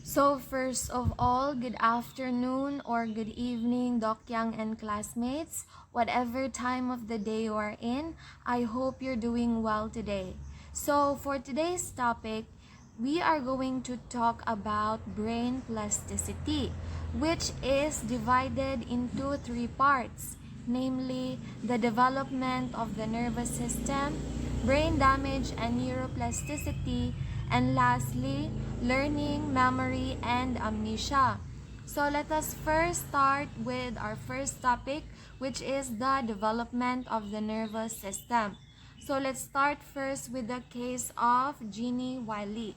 So first of all, good afternoon or good evening, Doc Young and classmates. Whatever time of the day you are in, I hope you're doing well today. So for today's topic, we are going to talk about brain plasticity, which is divided into three parts, namely the development of the nervous system, brain damage and neuroplasticity, and lastly, learning, memory, and amnesia. So let us first start with our first topic, which is the development of the nervous system. So let's start first with the case of Jeannie Wiley.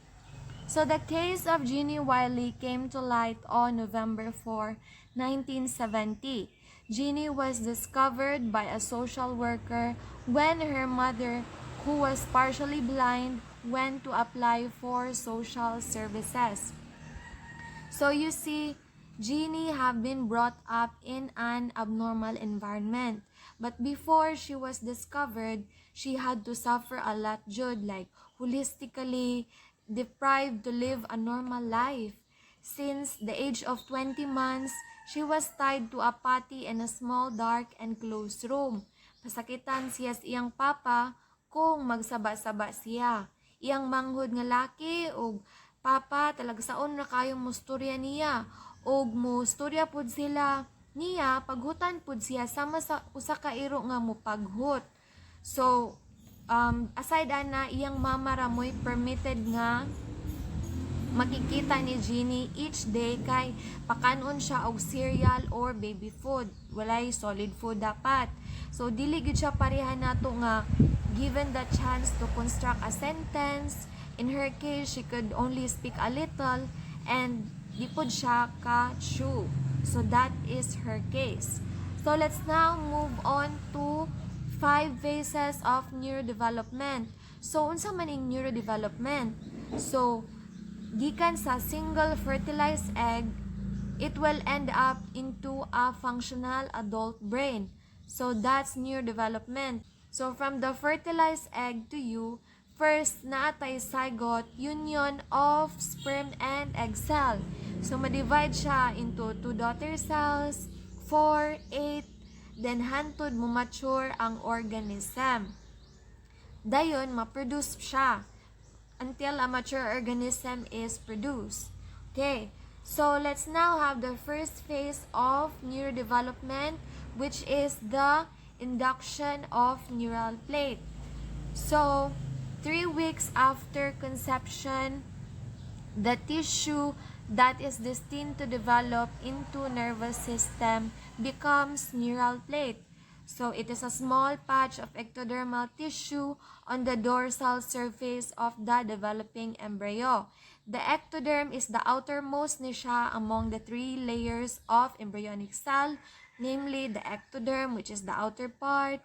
So the case of Jeannie Wiley came to light on November 4, 1970. Jeannie was discovered by a social worker when her mother, who was partially blind, went to apply for social services. So you see, Jeannie have been brought up in an abnormal environment. But before she was discovered, she had to suffer a lot, Jude, like holistically deprived to live a normal life. Since the age of 20 months, she was tied to a potty in a small, dark, and closed room. Pasakitan siya sa iyang papa kung magsaba-saba siya. Iyang manghod nga laki o papa talaga saon ra kayong mustorya niya og mustorya pud sila niya paghutan pud siya sama sa usa ka iro nga mo paghut. So aside ana iyang mama ra mo'y permitted nga makikita ni Jeannie each day kay pakanon siya og cereal or baby food. Walay solid food dapat. So dili gid siya pareha nato nga given the chance to construct a sentence. In her case, she could only speak a little and di pod siya ka-chew. So that is her case. So let's now move on to 5 phases of neurodevelopment. So unsa man ing neurodevelopment? So gikan sa single fertilized egg, it will end up into a functional adult brain. So that's neurodevelopment. So from the fertilized egg to you, first naatay zygote, union of sperm and egg cell. So ma-divide siya into 2 daughter cells, 4, 8, then hantod mo mature ang organism. Dayon ma-produce siya until a mature organism is produced. Okay, so let's now have the first phase of neurodevelopment, which is the induction of neural plate. So 3 weeks after conception, the tissue that is destined to develop into nervous system becomes neural plate. So it is a small patch of ectodermal tissue on the dorsal surface of the developing embryo. The ectoderm is the outermost niya among the 3 layers of embryonic cell, namely the ectoderm, which is the outer part,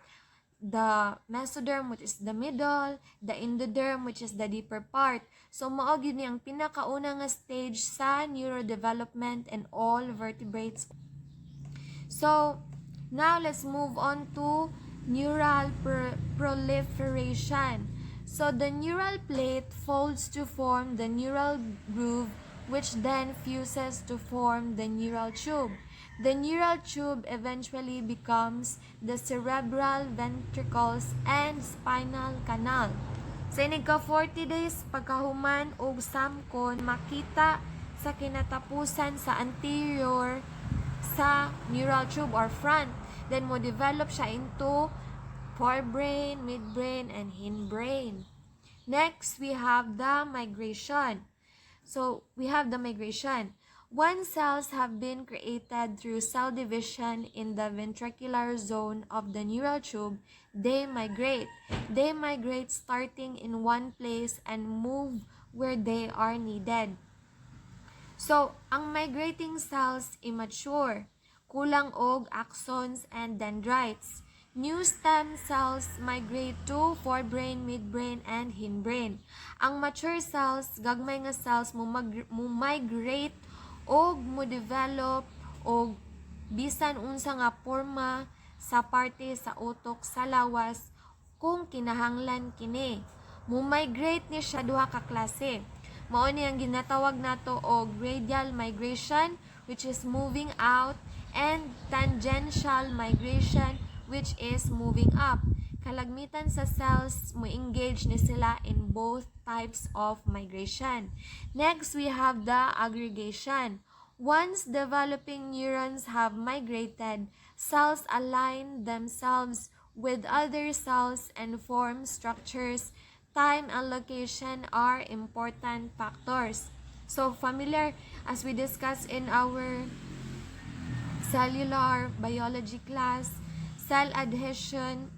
the mesoderm, which is the middle, the endoderm, which is the deeper part. So mao gyud ni ang pinakauna nga stage sa neurodevelopment in all vertebrates. So now let's move on to neural proliferation. So the neural plate folds to form the neural groove, which then fuses to form the neural tube. The neural tube eventually becomes the cerebral ventricles and spinal canal. Sa inig ka 40 days pagkahuman og samkon, makita sa kinatapusan sa anterior sa neural tube or front. Then mo develop siya into forebrain, midbrain, and hindbrain. Next, we have the migration. So we have the migration. When cells have been created through cell division in the ventricular zone of the neural tube, they migrate. They migrate starting in one place and move where they are needed. So, ang migrating cells immature, kulang og axons and dendrites. New stem cells migrate to forebrain, midbrain, and hindbrain. Ang mature cells, gagmay nga cells, mo migrate o mo develop o bisan unsa nga porma sa parte sa utok sa lawas kung kinahanglan kini. Mo migrate ni siya duha ka klase. mao ni ang ginatawag nato og radial migration, which is moving out, and tangential migration, which is moving up. Kalagmitan sa cells mo engage ni sila in both types of migration. Next, we have the aggregation. Once developing neurons have migrated, cells align themselves with other cells and form structures. Time and location are important factors. So familiar, as we discussed in our cellular biology class, cell adhesion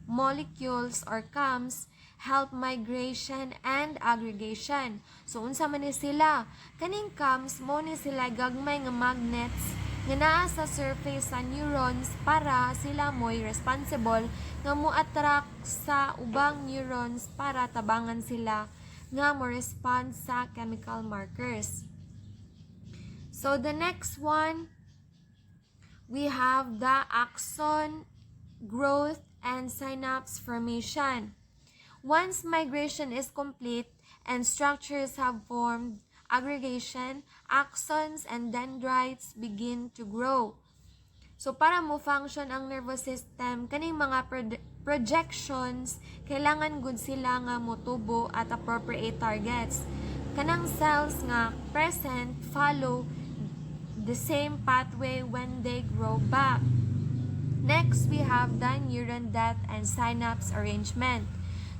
molecules or CAMs help migration and aggregation. So unsa man ni sila? Kaning CAMs mo ni sila gagmay nga magnets nga naa sa surface sa neurons para sila mo'y responsible nga mo-attract sa ubang neurons para tabangan sila nga mo-respond sa chemical markers. So the next one, we have the axon growth and synapse formation. Once migration is complete and structures have formed, aggregation, axons, and dendrites begin to grow. So para mo function ang nervous system, kaning mga projections, kailangan gud sila nga motubo at appropriate targets. Kanang cells nga present follow the same pathway when they grow back. Next, we have the neuron death and synapse arrangement.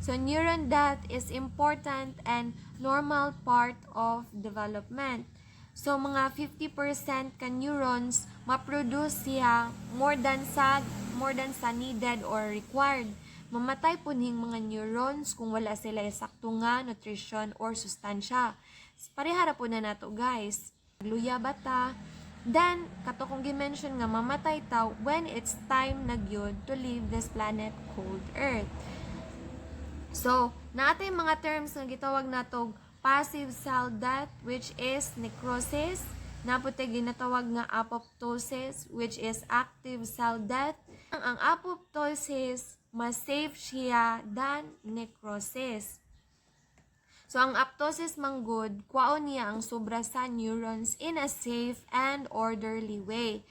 So neuron death is important and normal part of development. So mga 50% ka neurons ma-produce siya more than sa needed or required. Mamatay puning mga neurons kung wala sila sakto nga nutrition or sustansya. Parehara po na nato guys. Luya bata. Then, kato kong gi-mention nga mamatay ta when it's time na gyud to leave this planet called Earth. So, naatay mga terms nga gitawag natog passive cell death, which is necrosis. Naputi ginatawag nga apoptosis, which is active cell death. Ang apoptosis, mas safe siya than necrosis. So, ang apoptosis manggod, kwaon niya ang sobra sa neurons in a safe and orderly way.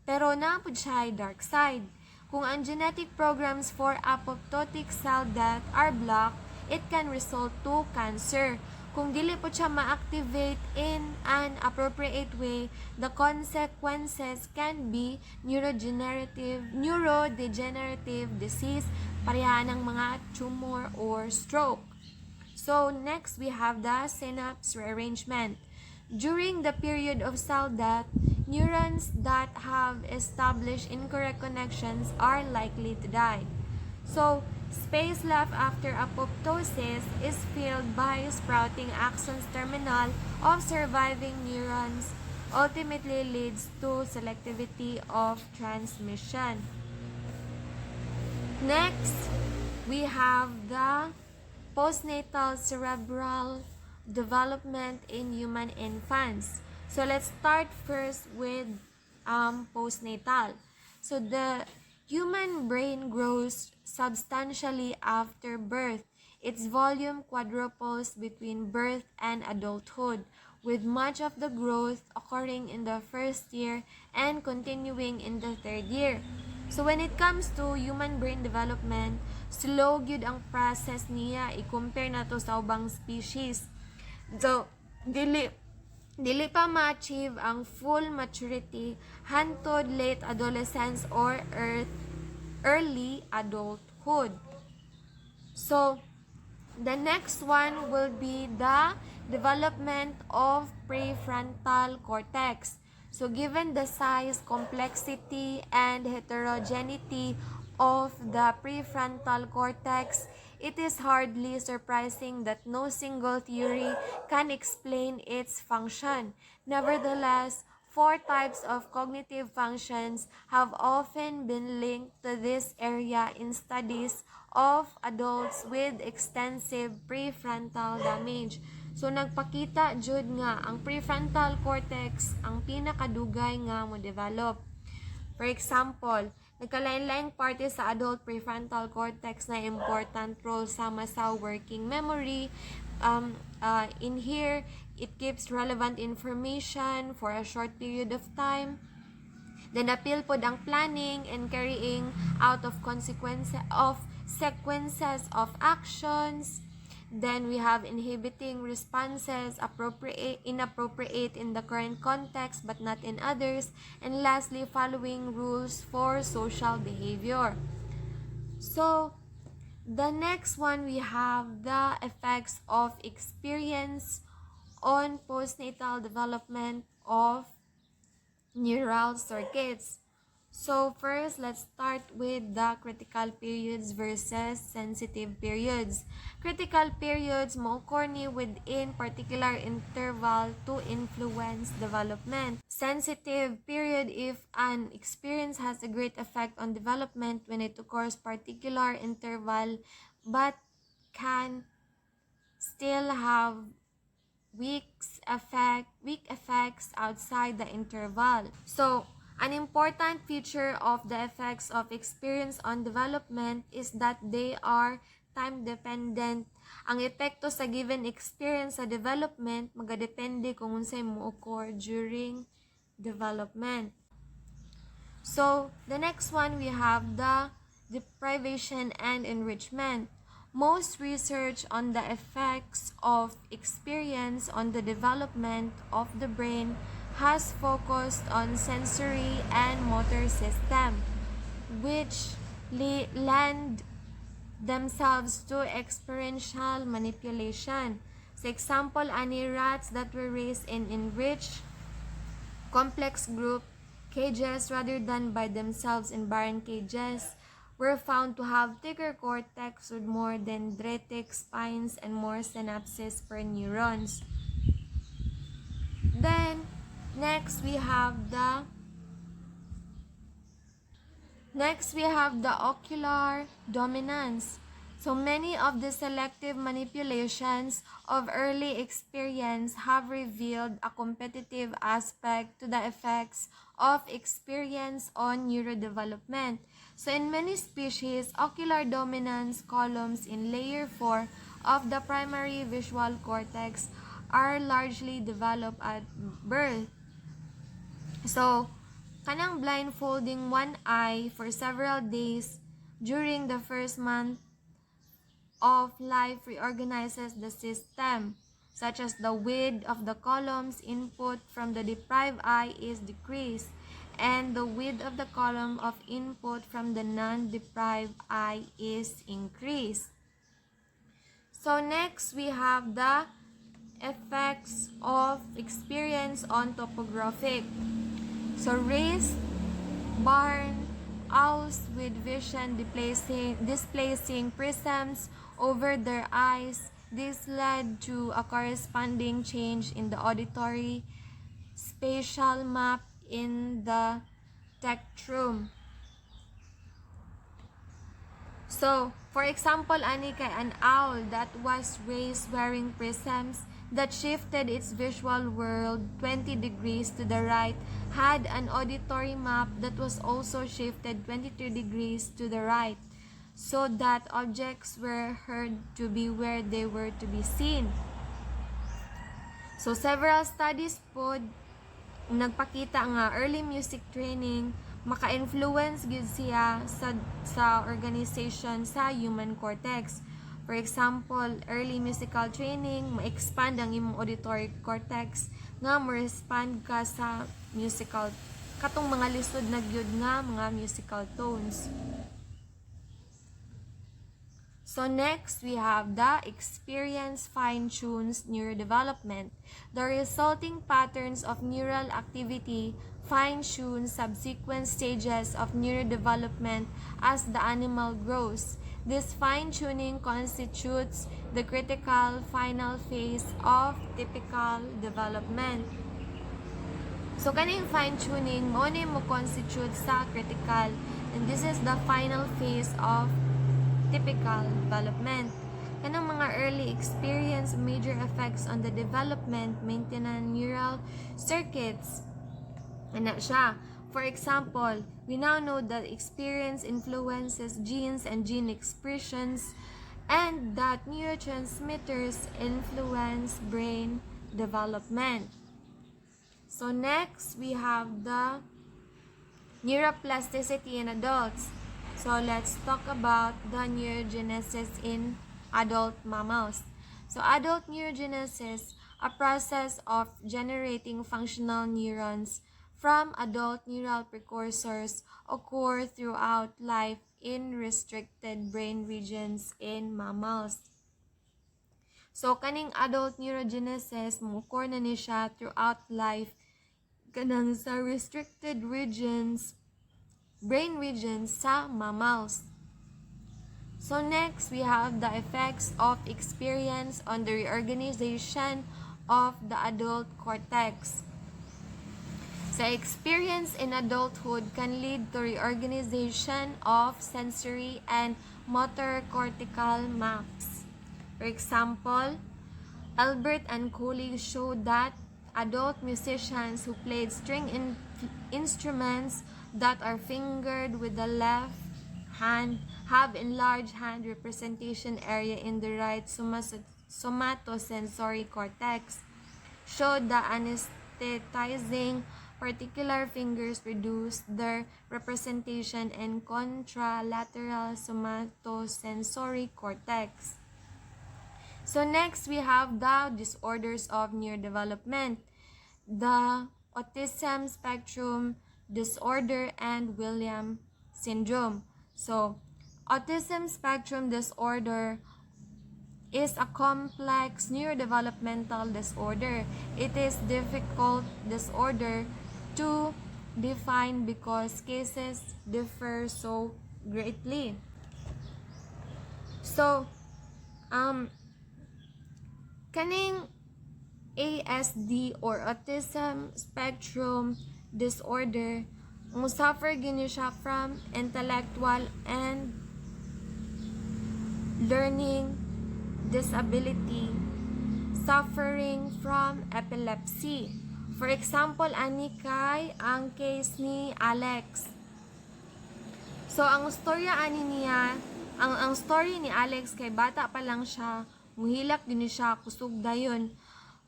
Pero napod siya ay dark side. Kung ang genetic programs for apoptotic cell death are blocked, it can result to cancer. Kung dili po siya ma-activate in an appropriate way, the consequences can be neurodegenerative disease, pareha ng mga tumor or stroke. So, next we have the synapse rearrangement. During the period of cell death, neurons that have established incorrect connections are likely to die. So, space left after apoptosis is filled by sprouting axons terminal of surviving neurons, ultimately leads to selectivity of transmission. Next, we have the postnatal cerebral development in human infants. So let's start first with postnatal. So the human brain grows substantially after birth. Its volume quadruples between birth and adulthood, with much of the growth occurring in the first year and continuing in the third year. So when it comes to human brain development, slow gyud ang process niya i-compare nato sa ubang species. So dili pa ma-achieve ang full maturity hantod late adolescence or early adulthood. So the next one will be the development of prefrontal cortex. So given the size, complexity, and heterogeneity of the prefrontal cortex, it is hardly surprising that no single theory can explain its function. Nevertheless, 4 types of cognitive functions have often been linked to this area in studies of adults with extensive prefrontal damage. So nagpakita jud nga ang prefrontal cortex ang pinakadugay nga mo develop. For example, nagkalain-laing parte sa adult prefrontal cortex na important role sama sa working memory, in here, it keeps relevant information for a short period of time. Then appeal pod ang planning and carrying out of sequences of actions. Then we have inhibiting responses, inappropriate in the current context but not in others. And lastly, following rules for social behavior. So, the next one, we have the effects of experience on postnatal development of neural circuits. So first, let's start with the critical periods versus sensitive periods. Critical periods mo-occur ni within particular interval to influence development. Sensitive period if an experience has a great effect on development when it occurs particular interval but can still have weak effects outside the interval. So, an important feature of the effects of experience on development is that they are time-dependent. Ang epekto sa given experience sa development magadepende kung unsay mo-occur during development. So, the next one, we have the deprivation and enrichment. Most research on the effects of experience on the development of the brain has focused on sensory and motor system, which lend themselves to experiential manipulation. For example, any rats that were raised in enriched complex group cages rather than by themselves in barren cages were found to have thicker cortex with more dendritic spines and more synapses per neurons. Then, next we have the ocular dominance. So many of the selective manipulations of early experience have revealed a competitive aspect to the effects of experience on neurodevelopment. So in many species, ocular dominance columns in layer 4 of the primary visual cortex are largely developed at birth. So, kanang blindfolding one eye for several days during the first month of life reorganizes the system, such as the width of the columns input from the deprived eye is decreased, and the width of the column of input from the non-deprived eye is increased. So next, we have the effects of experience on topographic. So raised barn owls with vision displacing prisms over their eyes. This led to a corresponding change in the auditory spatial map in the tectrum. So, for example, ani kay an owl that was raised wearing prisms that shifted its visual world 20 degrees to the right had an auditory map that was also shifted 22 degrees to the right, so that objects were heard to be where they were to be seen. So, several studies po nagpakita nga early music training maka-influence gid siya sa organization sa human cortex. For example, early musical training ma-expand ang imong auditory cortex nga mo-respond ka sa musical katong mga lisod na gyud nga mga musical tones. So next, we have the experience fine-tunes neurodevelopment. The resulting patterns of neural activity fine-tune subsequent stages of neurodevelopment as the animal grows. This fine-tuning constitutes the critical final phase of typical development. So kaning fine-tuning mo ni mo constitute sa critical, and this is the final phase of typical development. Kanang mga early experience major effects on the development, maintenance neural circuits. Ana siya. For example, we now know that experience influences genes and gene expressions and that neurotransmitters influence brain development. So next, we have the neuroplasticity in adults. So let's talk about the neurogenesis in adult mammals. So adult neurogenesis, a process of generating functional neurons from adult neural precursors, occur throughout life in restricted brain regions in mammals. So kaning adult neurogenesis, mo-occur na ni siya throughout life kanang sa restricted regions, brain regions sa mammals. So next, we have the effects of experience on the reorganization of the adult cortex. So experience in adulthood can lead to reorganization of sensory and motor cortical maps. For example, Albert and colleagues showed that adult musicians who played string instruments that are fingered with the left hand have enlarged hand representation area in the right somatosensory cortex. Showed that anesthetizing particular fingers reduced their representation in contralateral somatosensory cortex. So next, we have the disorders of neurodevelopment, the autism spectrum disorder and Williams syndrome. So autism spectrum disorder is a complex neurodevelopmental disorder. It is difficult disorder to define because cases differ so greatly. So kaning ASD or autism spectrum disorder, musuffer gini siya from intellectual and learning disability, suffering from epilepsy. For example, ani kay ang case ni Alex. So ang storya ani niya, ang story ni Alex kay bata pa lang siya, muhilak din siya, kusog dayon.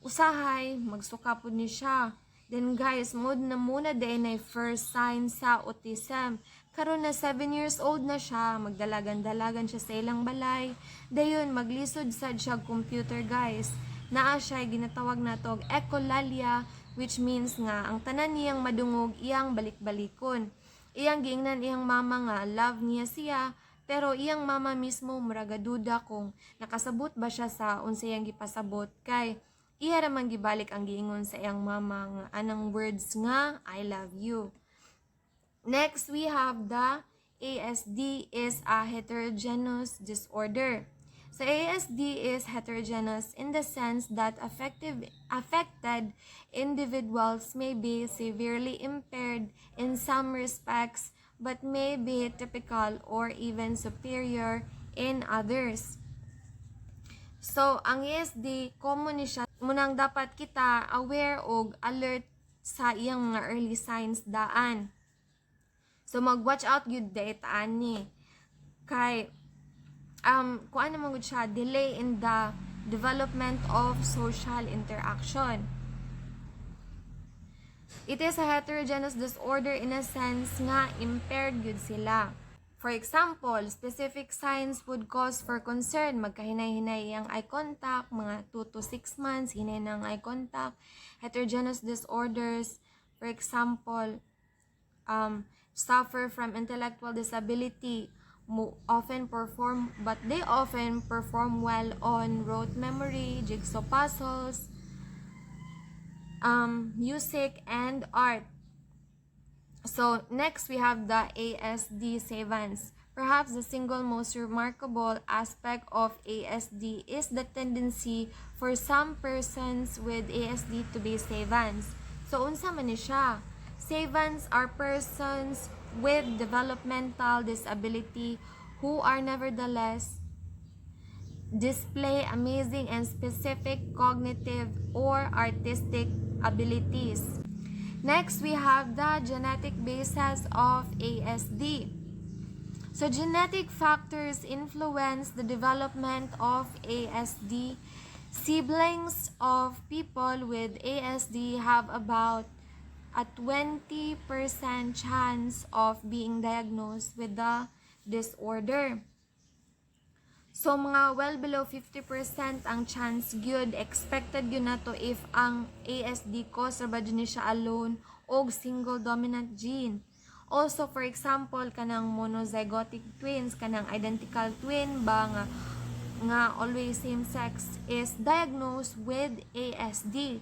Usahay, magsuka po ni siya. Then guys, mood na muna din ay first sign sa autism. Karon na 7 years old na siya, magdalagan-dalagan siya sa ilang balay. Dayon, maglisod sad siya computer guys. Naa siya, ginatawag na tog echolalia, which means nga, ang tanan niyang madungog, iyang balik-balikon. Iyang giingnan iyang mama nga, love niya siya, pero iyang mama mismo muragaduda kung nakasabot ba siya sa unsayang gipasabot kay iya ramang gibalik ang giingon sa iyang mama nga anang words nga I love you. Next, we have the ASD is a heterogeneous disorder. So ASD is heterogeneous in the sense that affected individuals may be severely impaired in some respects but may be typical or even superior in others. So, ang ASD, common ni siya. Munang dapat kita aware o alert sa iyang mga early signs daan. So, mag-watch out yun daytaan ni. Kay, kung ano man siya, delay in the development of social interaction. It is a heterogeneous disorder in a sense nga impaired yun sila. For example, specific signs would cause for concern. Magkahinay-hinay ang eye contact, mga 2 to 6 months, hinay ng eye contact. Heterogeneous disorders, for example, suffer from intellectual disability, they often perform well on rote memory, jigsaw puzzles, music, and art. So, next we have the ASD savants. Perhaps the single most remarkable aspect of ASD is the tendency for some persons with ASD to be savants. So, unsa man ni siya? Savants are persons with developmental disability who are nevertheless display amazing and specific cognitive or artistic abilities. Next, we have the genetic basis of ASD. So genetic factors influence the development of ASD. Siblings of people with ASD have about a 20% chance of being diagnosed with the disorder. So mga well below 50% ang chance gyud, expected gyud nato if ang ASD cause ra ba ni siya alone o single dominant gene. Also, for example, kanang monozygotic twins, kanang identical twin ba nga always same sex is diagnosed with ASD.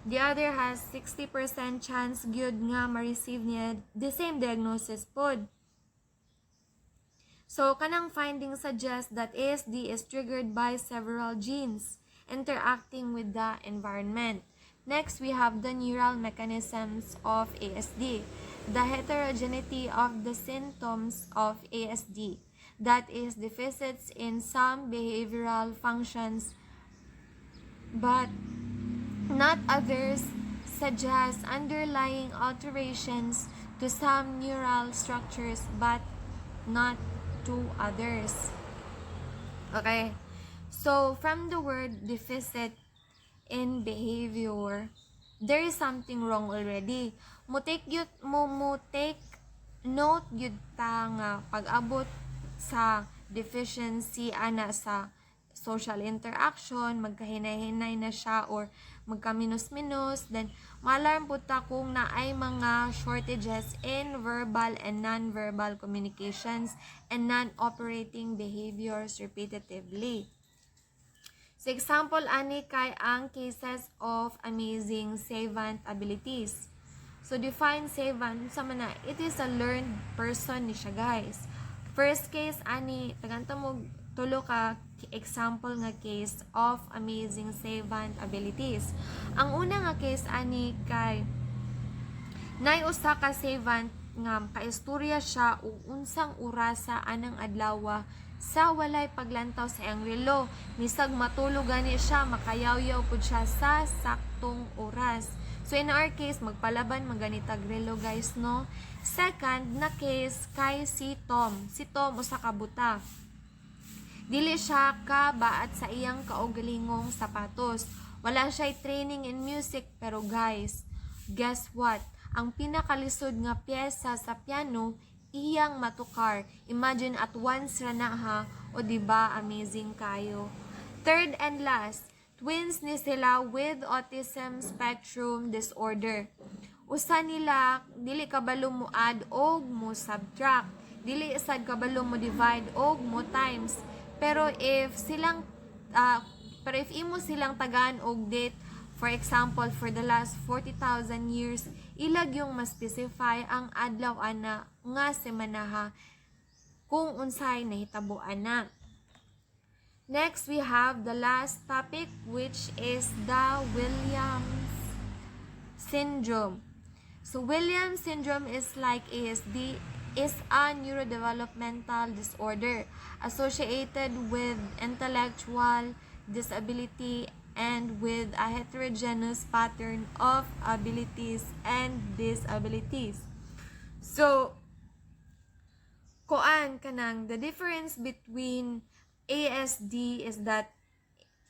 The other has 60% chance gyud nga ma-receive niya the same diagnosis pod. So, kanang findings suggest that ASD is triggered by several genes interacting with the environment. Next, we have the neural mechanisms of ASD. The heterogeneity of the symptoms of ASD, that is, deficits in some behavioral functions but not others, suggests underlying alterations to some neural structures but not to others. Okay, so from the word deficit in behavior, there is something wrong already. Mo take note yun ta nga pag-abot sa deficiency ana sa social interaction, magkahinay-hinay na siya or magkaminus-minus, then ma-alarm po ta kung na ay mga shortages in verbal and non-verbal communications and non-operating behaviors repetitively. So example ani kay ang cases of amazing savant abilities. So define savant sa mana, it is a learned person ni siya guys. First case ani tagantang mo tulo ka example nga case of amazing savant abilities. Ang una nga case ani kay nay usa ka savant nga kaistorya siya ug unsang orasa anang adlaw sa walay paglantaw sa iyang relo. Misag matulog gani siya, makayaw-yaw pud siya sa saktong oras. So in our case, magpalaban maganitag relo guys, no? Second na case kay si Tom. Si Tom usa ka buta. Dili siya kabaat sa iyang kaugalingong sapatos. Wala siya training in music, pero guys, guess what? Ang pinakalisod nga pyesa sa piano iyang matukar. Imagine at once ra na ha, o diba amazing kayo. Third and last, twins ni sila with autism spectrum disorder. Usa nila dili kabalo mo add og mo subtract, dili sad kabalo mo divide og mo times. Pero if imo silang tagaan og date, for example, for the last 40,000 years, ilag yung ma-specify ang adlaw ana nga semana ha kung unsay nahitabuan na. Next, we have the last topic, which is the Williams syndrome. So Williams syndrome is like ASD, is a neurodevelopmental disorder associated with intellectual disability and with a heterogeneous pattern of abilities and disabilities. So, the difference between ASD is that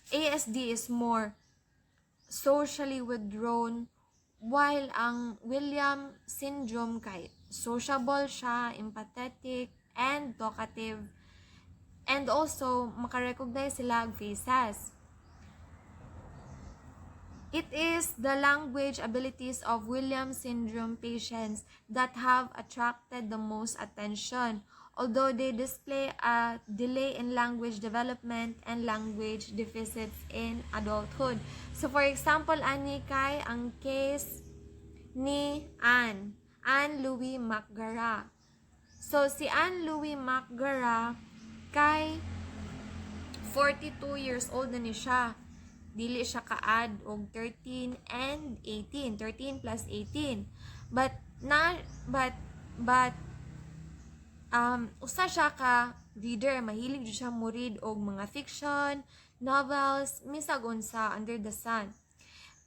ASD is more socially withdrawn, while ang Williams syndrome kay sociable siya, empathetic, and talkative, and also makarecognize sila ang faces. It is the language abilities of Williams syndrome patients that have attracted the most attention, although they display a delay in language development and language deficits in adulthood. So for example, ani kay ang case ni Anne Louis McGara. So si Anne Louis McGara kay 42 years old na ni siya. Dili siya ka-add og 13 and 18, 13 plus 18. But usa siya ka reader, mahilig siya mo read og mga fiction, novels, misag unsa under the sun.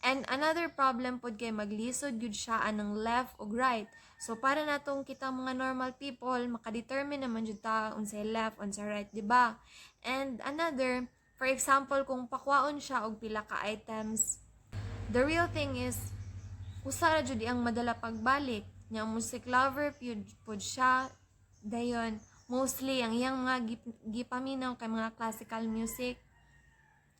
And another problem pod kay maglisod gyud siya anang left o right. So para natong kita mga normal people makadetermine naman jud ta unsay left unsay right, di ba? And another, for example, kung pakwaon siya og pila ka items, the real thing is usa ra jud ang madala pagbalik. Nya music lover pud siya, dayon mostly ang iyang mga gipaminaw kay mga classical music.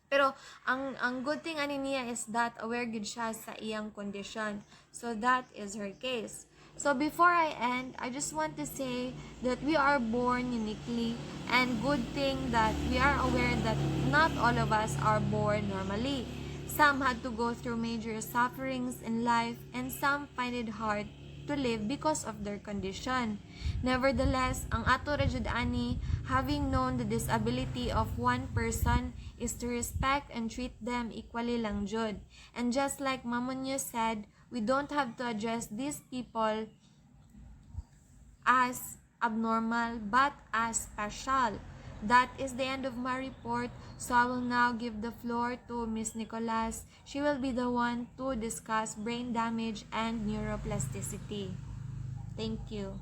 Pero ang good thing ani niya is that aware gud siya sa iyang condition. So that is her case. So before I end, I just want to say that we are born uniquely, and good thing that we are aware that not all of us are born normally. Some had to go through major sufferings in life, and some find it hard to live because of their condition. Nevertheless, ang ato ra jud ani, having known the disability of one person, is to respect and treat them equally lang jud. And just like Mamonyo said, we don't have to address these people as abnormal but as special. That is the end of my report. So I will now give the floor to Miss Nicolas. She will be the one to discuss brain damage and neuroplasticity. Thank you.